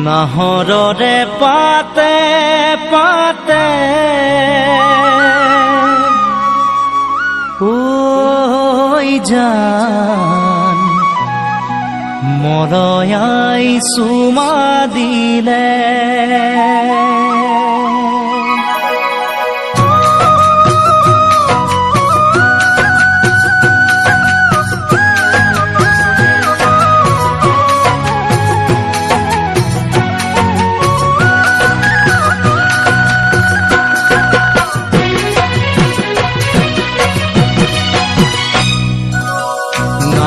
নাহৰৰে পাতে পাতে ঐ জান মৰয়াই চুমা দিলে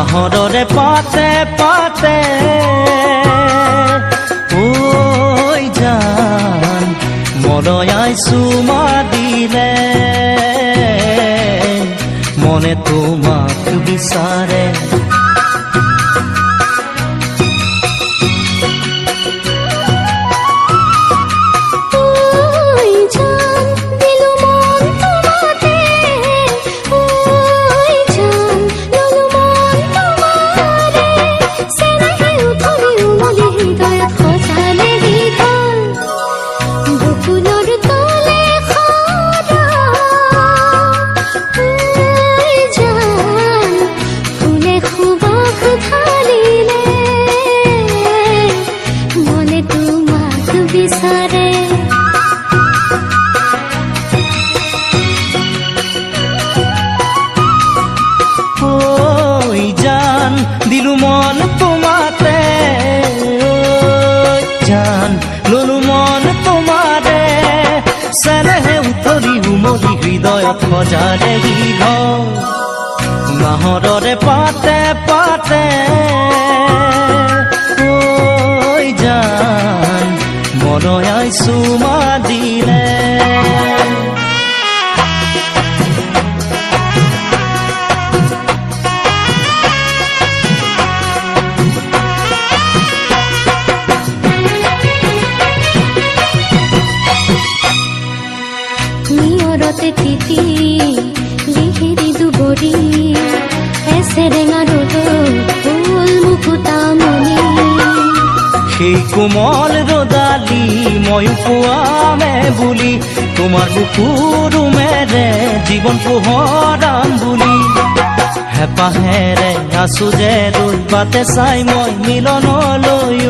নাহৰৰে পাতে পাতে ঐ জান মৰয়াই চুমা দিলে মনে তোমাক বিচাৰে দিলু মন তোমাতে জান ললু মন তোমাৰে চেনেহে উতলি উমলি হৃদয়ত সজালে ঘৰ নাহৰৰে পাতে পাতে ঐ জান মৰয়াই চুমা দিলে নিয়ৰতে তিতি লিহিৰি দুবৰি এছেৰেঙা ৰ'দত ফুল মুকুতামণি সেই কোমল ৰ'দালি ময়ো পোৱামে বুলি তোমাৰ বুকুৰুমেৰে জীৱন পোহৰাম বুলি হেঁপাহেৰে আছো যে ৰৈ বাটে চাই মই মিলনলৈ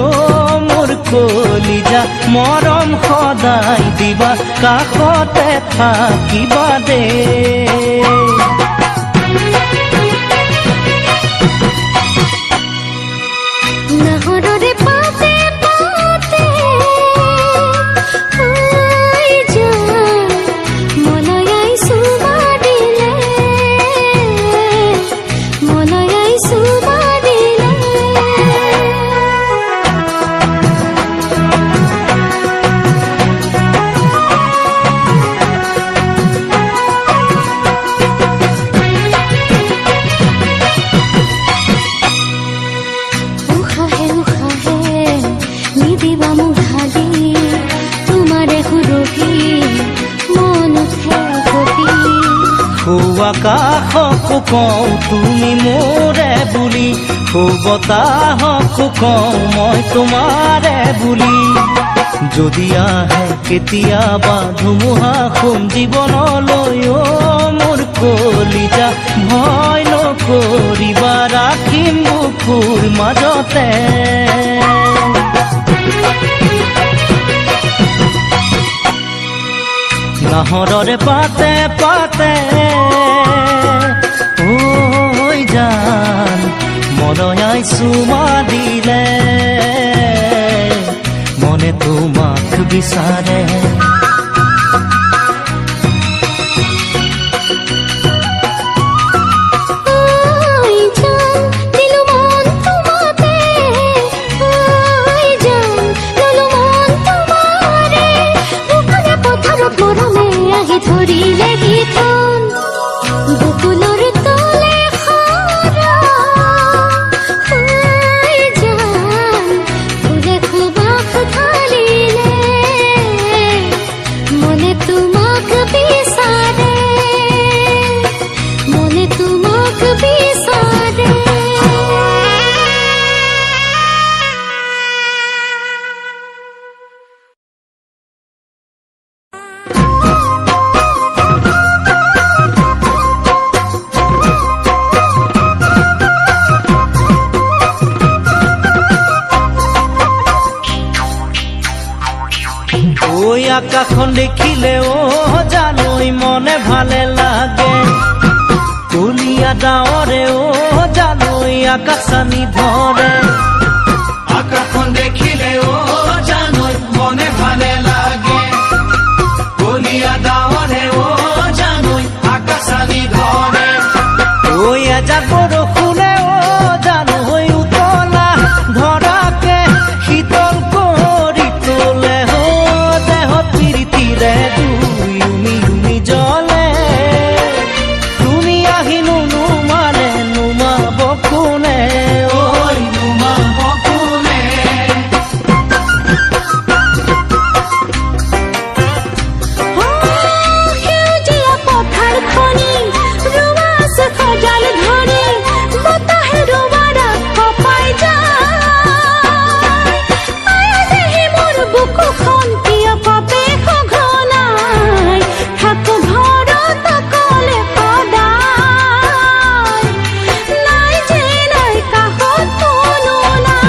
মোৰ কলিজা মৰম সদায় দিবা কাষতে থাকিবা দে নাহৰৰে পাতে পাতে ঐ জান মৰয়াই চুমা দিলে মৰয়াই চুমা দিলে নিদিবা মুহালি তোমাৰে সুৰভি মন উঠে কবি আকাশকো কওঁ তুমি মোৰে বুলি বতাহকো কওঁ মই তোমাৰে বুলি যদি আহে কেতিয়াবা ধুমুহা সোম জীৱনলৈ মোৰ কলিজা ভয় নকৰিবা ৰাখিম বুকুৰ মাজতে নাহৰৰে পাতে পাতে ঐ জান মৰয়াই চুমা দিলে মনে তোমাক বিচাৰে ধৰিলে গীতন বকুলৰ তলে খৰা জান ফুলে খুবাক ঢালিলে মনে তোমাক বিচাৰে মনে তোমাক বিচাৰে আকাশখন দেখিলে জানই মনে ভালে লাগে কলিয়া ডাৱৰে জানই আকাশানি ধৰে আকাশখন দেখিলে জানই মনে ভালে লাগে কলিয়া ডাৱৰে জানই আকাশানি ধৰে ঐ এজাক বৰষুণে জানই উতলা ধৰাকে শীতল কৰি তোলে দেহত প্ৰীতিৰে জুই উমি উমি জ্বলে তুমি আহিনো নুমানে নুমাব কোনে ঐ নুমাব কোনে সেউজীয়া পথাৰখনি ৰোৱা আছে সজাল ধৰি বতাহে ৰোৱাৰ কপাই যায় আয়াদেহি মোৰ বুকুখন কিয় পাপে সঘনাই থাকো ঘৰত অকলে সদায় নাই যে নাই কাষত কোনো নাই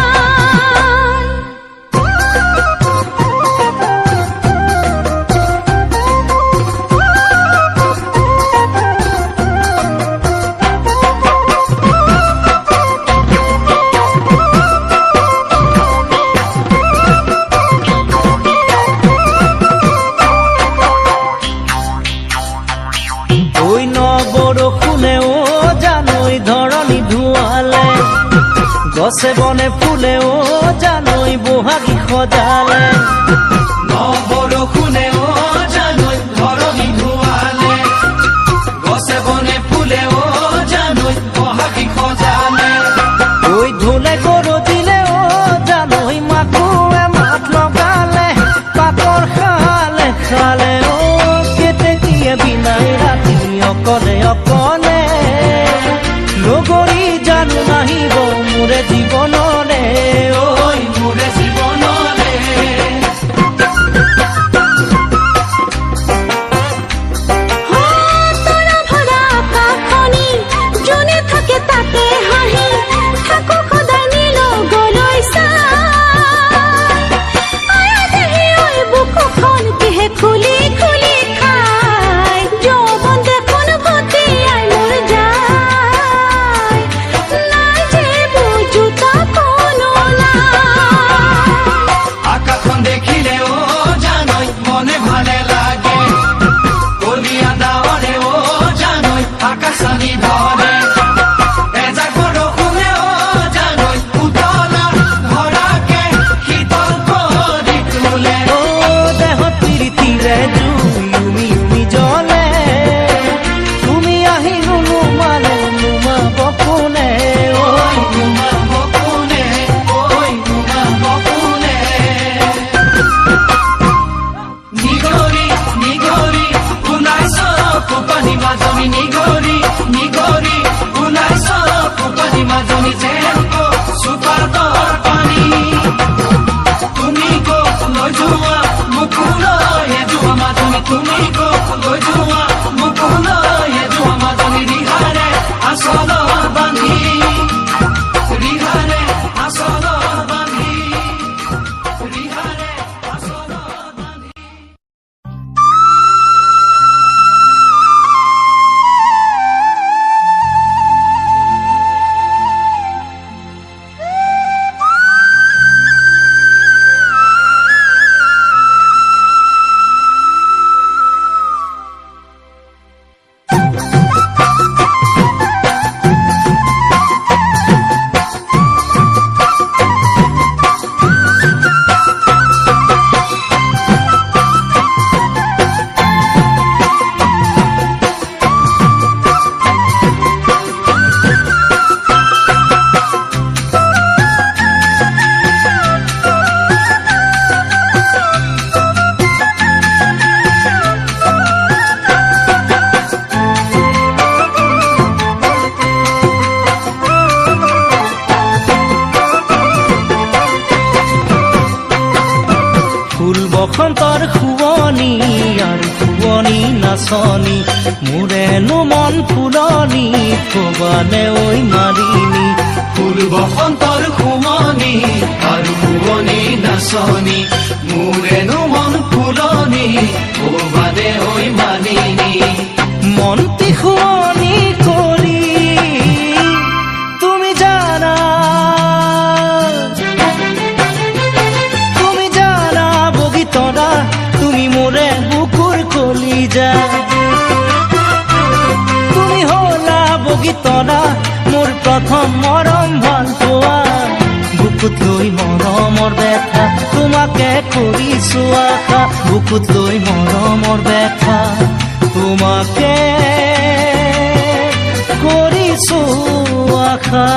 ঐ ন বৰষুণে জানই ধৰণি ধুৱালে গছে বনে ফুলে জানই বহাগী সজালে ন বৰষুণে জানই ধৰণি ধুৱালে গছে বনে ফুলে জানই বহাগী সজালে ঐ ঢোলে গৰজিলে জানই মাকুৱে মাত লগালে পাতৰ খালে খালে কেতেকীয়ে বিনাই ৰাতি অকলে অকলে লগৰী জানো নাহিব মোৰে জীৱনৰে ঐ মোৰে জীৱনৰে তৰা ভৰা আকাশখনি যোনে থাকে তাকে হাঁহি থাকো সদায় নিলগলৈ চাই আয়াদেহি ঐ বুকুখন কিহে খুলি খুলি খাই যৌৱন দেখোন ভটিয়াই মোৰ যায় নাই যে বুজোতা কোনো নাই আকাশখন দেখিলে জানই মনে ভালে লাগে কলিয়া ডাৱৰে জানই আকাশানি ধৰে এজাক বৰষুণে জানই উতলা ধৰাকে শীতল কৰি তোলে দেহত প্ৰীতিৰে জুই উমি উমি জ্বলে তুমি আহিনো নুমানে নুমাব কোনে ঐ নুমাব কোনে ঐ নুমাব কোনে নিগৰি নিগৰি ওলাইছ কোপানী মাজনী নিগৰি নিগৰি ওলাইছ কোপানী মাজনী যেন চুপাতৰ পানী তুমি ক'ত লৈ যোৱা মুকুলৈ যোৱা মাজনী তুমি ক'ত লৈ যোৱা মুকুলৈ যোৱা মাজনী ৰিহাৰে আচলত বান্ধি ৰিহাৰে আচলত বান্ধি ৰিহাৰে আচলত বান্ধি বসন্তৰ শুৱনি আৰু শুৱনি নাচনি মোৰেনো মন ফুলনি থবানে ঐ মাৰিনি ফুল বসন্তৰ শুৱনি আৰু শুৱনি নাচনি মোৰেনো মন ফুলনি ভবানে ঐ মালিনী মনটি শুৱনি কৰি তুমি জানা বগীতৰা তুমি মোৰে বুকুৰ কলিজা তুমি হলা বগীতৰা মোৰ প্ৰথম মৰম ভাল পোৱা বুকুত লৈ মৰমৰ বেথা তোমাকে কৰিছো আশা বুকুত লৈ মৰমৰ বেথা তোমাকে কৰিছো আশা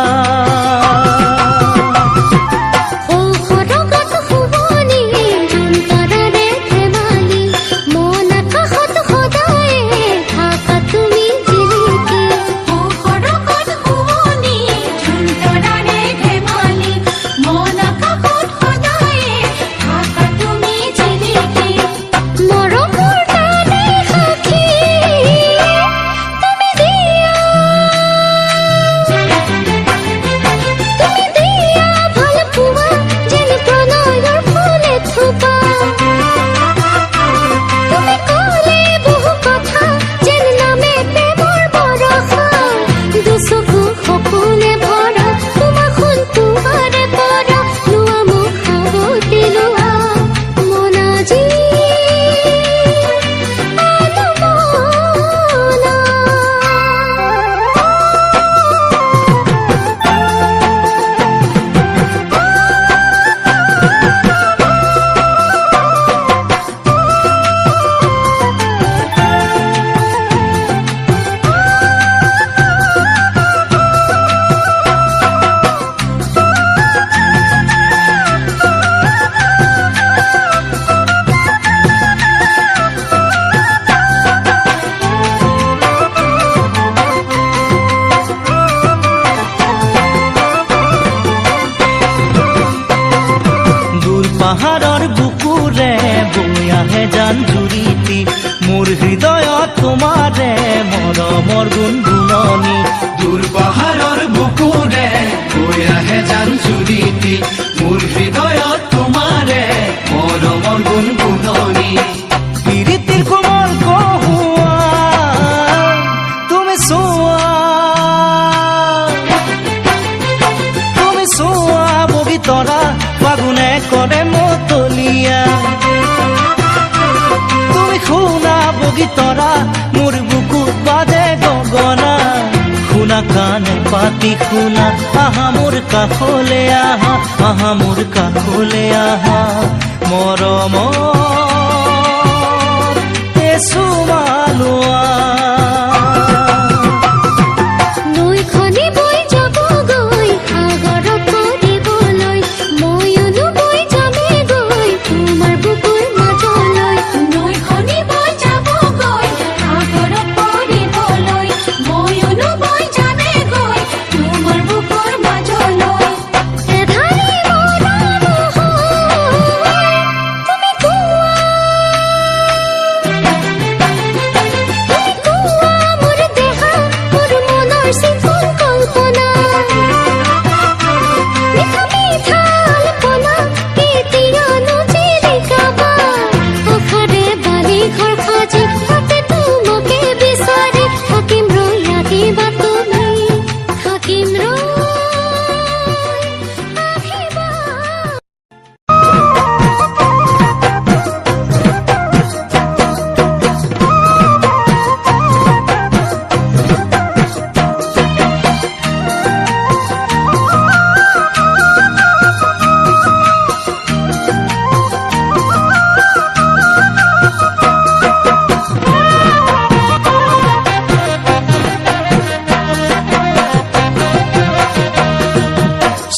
পাহাৰৰ বুকুৰে বৈ আহে জান জুৰিটি মোৰ হৃদয়ত তোমাৰে মৰমৰ গুণগুণনি দূৰ পাহাৰৰ বুকুৰে বৈ আহে জান জুৰিটি মোৰ হৃদয়ত তোমাৰে মৰমৰ গুণগুণনি প্ৰীতিৰ কোমল কহুৱা তুমি চোৱা বগীতৰা ফাগুনে কৰে মতলীয়া তুমি শুনা বগীতৰা মোৰ বুকুত বাজে গগনা শুনা কাণে পাতি শুনা আহা মোৰ কাষলে আহা মোৰ কাষলে আহা মৰমৰ এচুমালোৱা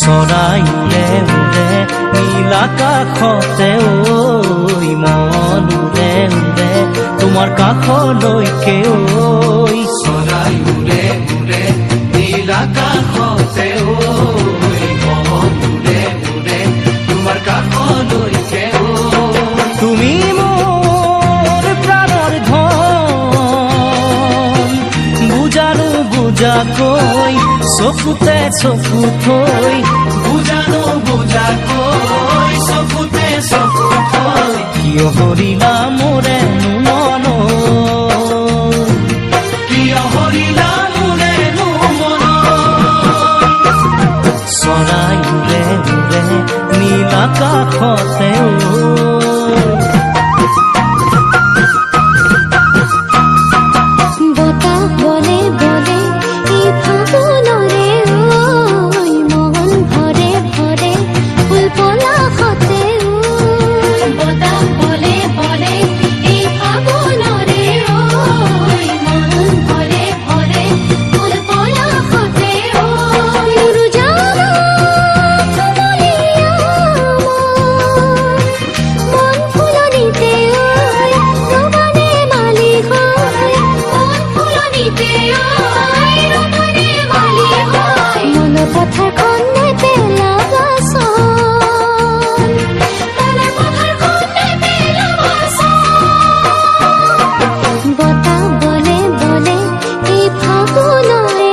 চৰাই উৰে উৰে নীল আকাশতে ঐ মন উৰে উৰে তোমাৰ কাষলৈকে ঐ চৰাই উৰে উৰে নীল আকাশতে ঐ মন উৰে উৰে তোমাৰ কাষলৈকে ঐ তুমি মোৰ প্ৰাণৰ ধন বুজানো বুজাকৈ চকুতে চকু থৈ বুজানো বুজাকৈ চকুতে চকু থৈ কিয় হৰিলা মোৰেনো মন কিয় হৰিলা মোৰেনো মন চৰাই উৰে উৰে নীল আকাশতে বতাহ বলে বলে এই ফাগুনৰে ঐ মন ভৰে ভৰে ফুল পলাশতে বতাহ বলে বলে এই ফাগুনৰে ঐ মন ভৰে ভৰে ফুল পলাশতে মন ফুলনিতে ৰবানে মালি হয় মন পথাৰখন বতাহ বলে বলে এই ফাগুনৰে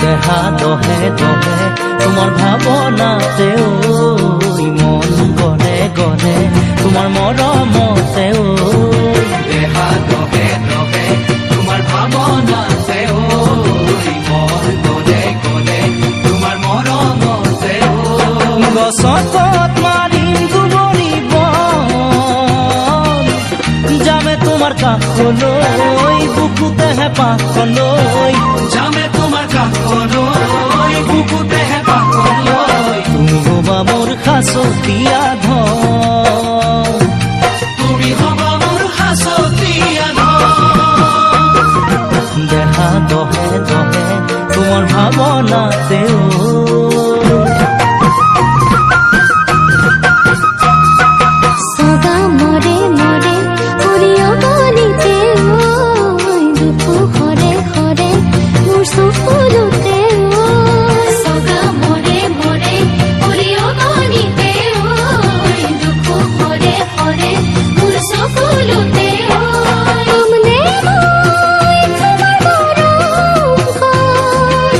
দেহা দহে দহে তোমাৰ ভাৱনাতে ঐ মন গঢ়ে গঢ়ে তোমাৰ মৰমতে ঐ দেহা দহে দহে তোমাৰ ভাৱনাতে ঐ মন গলে গলে তোমাৰ মৰমতে ঐ গছত মাৰিম গুমৰি বন যামে তোমাৰ কাষলৈ বুকুতে হেঁপাহলৈ যামে তোমাৰ কাষলৈ বুকুতে হেঁপাহলৈ তুমি হবা মোৰ সাঁচতীয়া ধন তুমি হবা মোৰ সাঁচতীয়া দেহা দহে দহে তোমাৰ ভাৱনাতে সগা মৰে মৰে সৰিয় গলিতে দুখো সৰে সৰে মোৰ চকুলোতে সগা মৰে মৰে সৰিয় গলিতে দুখো সৰে সৰে মোৰ চকুলোতে আমনে মই তোমাৰ মৰম হয়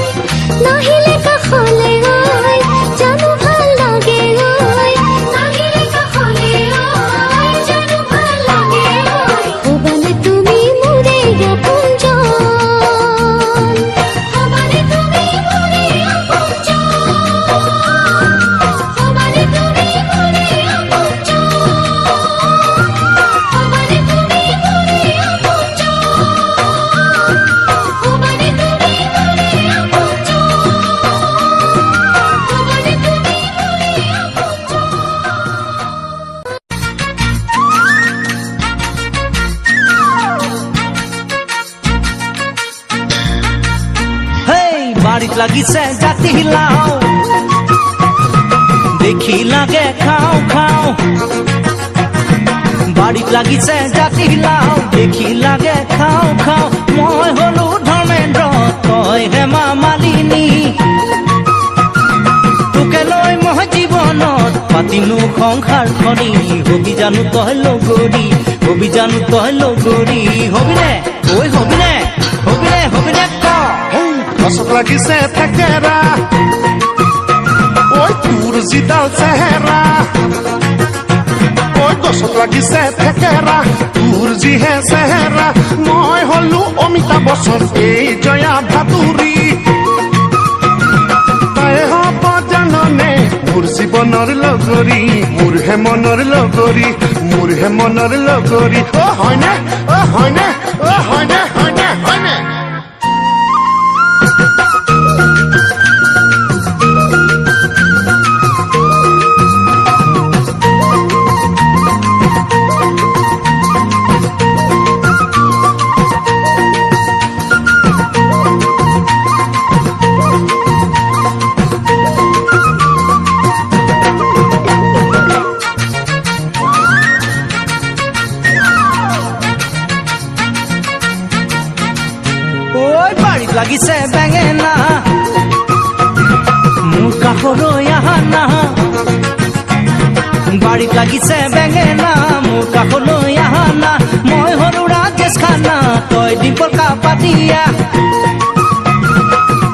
নাহিলে কাষলে গৈ জানো ভাল লাগে গৈ নাহিলে কাষলে গৈ জানো ভাল লাগে গৈ হবানে তুমি মোৰে আপোনজন হবানে তুমি মোৰে আপোনজন হবানে তুমি মোৰে আপোনজন হবানে তুমি মোৰে আপোনজন হবানে তুমি মোৰে আপোনজন হবানে তুমি হেই বাৰীত লাগিছে জাতি লাও দেখি লাগে খাওঁ খাওঁ বাৰীত লাগিছে জাতি লাও দেখি লাগে খাওঁ খাওঁ মই হলো ধৰ্মেন্দ্ৰ তই হেমা মালিনী তোকে লৈ মই জীৱনত পাতিলো সংসাৰখনি হবি জানো তই লগৰী হবি জানো তই লগৰী হবিনে ঐ হবিনে হবিনে হবিনে ক গছত লাগিছে থেকেৰা ঐ তোৰ যিডাল চেহেৰা ঐ গছত লাগিছে থেকেৰা তোৰ যিহে চেহেৰা মই হলো অমিতাভ বচ্চন এই জয়া ভাতুৰী তাই হ'ব জাননে মোৰ জীৱনৰ লগৰী মোৰহে মনৰ লগৰী মোৰহে মনৰ লগৰী অ হয়নে অ হয়নে অ হয়নে হয়নে হয়নে বাৰীত লাগিছে বেঙেনা মোৰ কাষলৈ আহা না মই সৰু ৰাজেশ খানা তই দীপকা পাতিয়া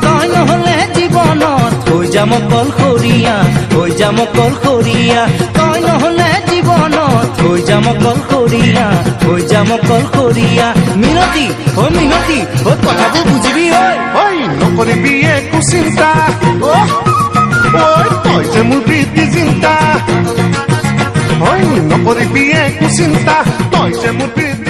তই নহলে জীৱনত হৈ যাম অকলশৰীয়া হৈ যাম অকলশৰীয়া তই নহলে জীৱনত হৈ যাম অকলশৰীয়া হৈ যাম অকলশৰীয়া মিনতি অ মিনতি অ কথাবোৰ বুজিবি ঐ ঐ নকৰিবি একো চিন্তা ঐ তই যে মোৰ প্ৰীতি চিন্তা ঐ নকৰিবি একো চিন্তা তই যে মোৰ প্ৰীতি